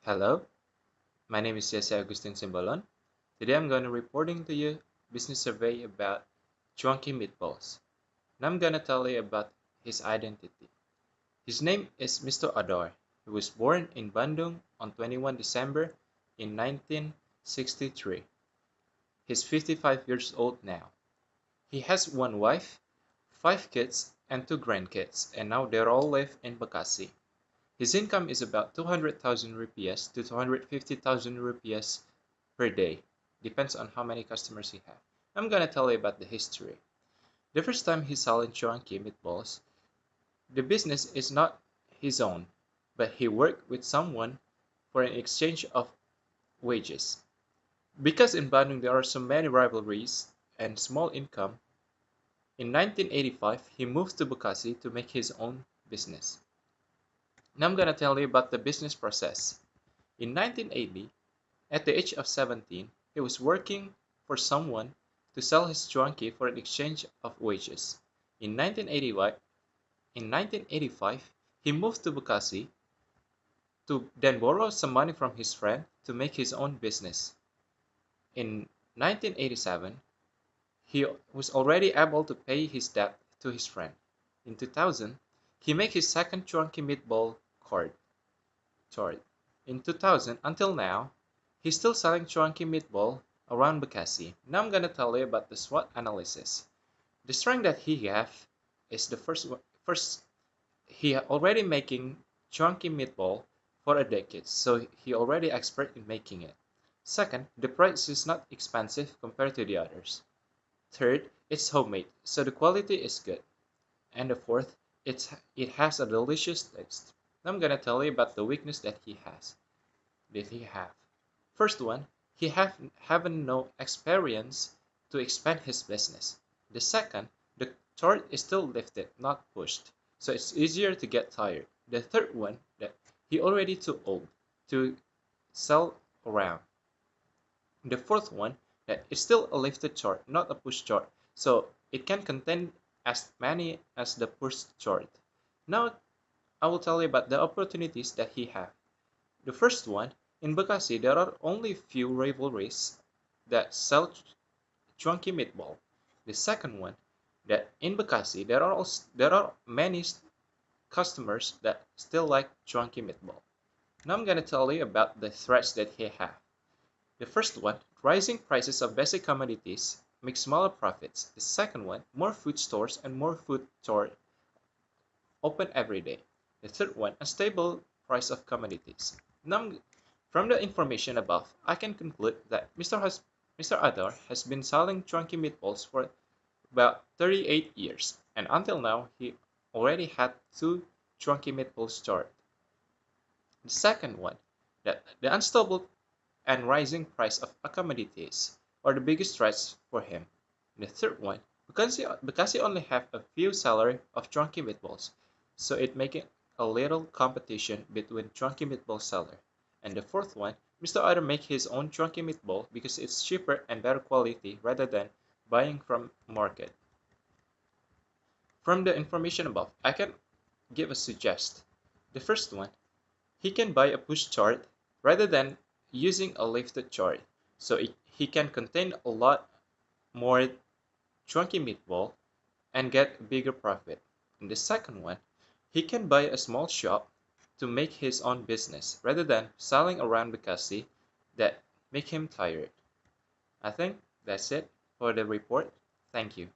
Hello, my name is Agustin Simbolon. Today I'm going to reporting to you business survey about Cuanki Meatballs. And I'm going to tell you about his identity. His name is Mr. Ador. He was born in Bandung on 21 December in 1963. He's 55 years old now. He has one wife, five kids, and two grandkids, and now they all live in Bekasi. His income is about 200,000 rupiahs to 250,000 rupiahs per day. Depends on how many customers he has. I'm gonna tell you about the history. The first time he selling Cuanki meatballs, the business is not his own, but he worked with someone for an exchange of wages. Because in Bandung there are so many rivalries and small income, in 1985 he moved to Bekasi to make his own business. Now I'm gonna tell you about the business process. In 1980, at the age of 17, he was working for someone to sell his Cuanki for an exchange of wages. In 1985, he moved to Bekasi to then borrow some money from his friend to make his own business. In 1987, he was already able to pay his debt to his friend. In 2000, he made his second Cuanki meatball chart. In 2000 until now, he's still selling Cuanki meatball around Bekasi. Now I'm gonna tell you about the SWOT analysis. The strength that he have is the first he already making Cuanki meatball for a decade, so he already expert in making it. Second, the price is not expensive compared to the others. Third, it's homemade, so the quality is good. And the fourth, it has a delicious taste. Now I'm gonna tell you about the weakness that he have. First one, he haven't no experience to expand his business. The second, the chart is still lifted, not pushed, so it's easier to get tired. The third one, that he already too old to sell around. The fourth one, that is still a lifted chart, not a push chart, so it can contain as many as the push chart. Now I will tell you about the opportunities that he have. The first one, in Bekasi there are only few rivalries that sell Cuanki meatball. The second one, that in Bekasi there are many customers that still like Cuanki meatball. Now I'm gonna tell you about the threats that he have. The first one, rising prices of basic commodities make smaller profits. The second one, more food stores and more food stores open every day. The third one, a stable price of commodities. Now, from the information above, I can conclude that Mr. Adar has been selling Cuanki meatballs for about 38 years, and until now he already had two Cuanki meatballs started. The second one, that the unstable and rising price of commodities are the biggest threats for him. The third one, because he only have a few sellers of Cuanki meatballs, so it making a little competition between Cuanki meatball seller. And the fourth one, Mr. Otter make his own Cuanki meatball because it's cheaper and better quality rather than buying from market. From the information above, I can give a suggest. The first one, he can buy a push chart rather than using a lifted chart, so he can contain a lot more Cuanki meatball and get bigger profit. And the second one, he can buy a small shop to make his own business rather than selling around Bekasi that make him tired. I think that's it for the report. Thank you.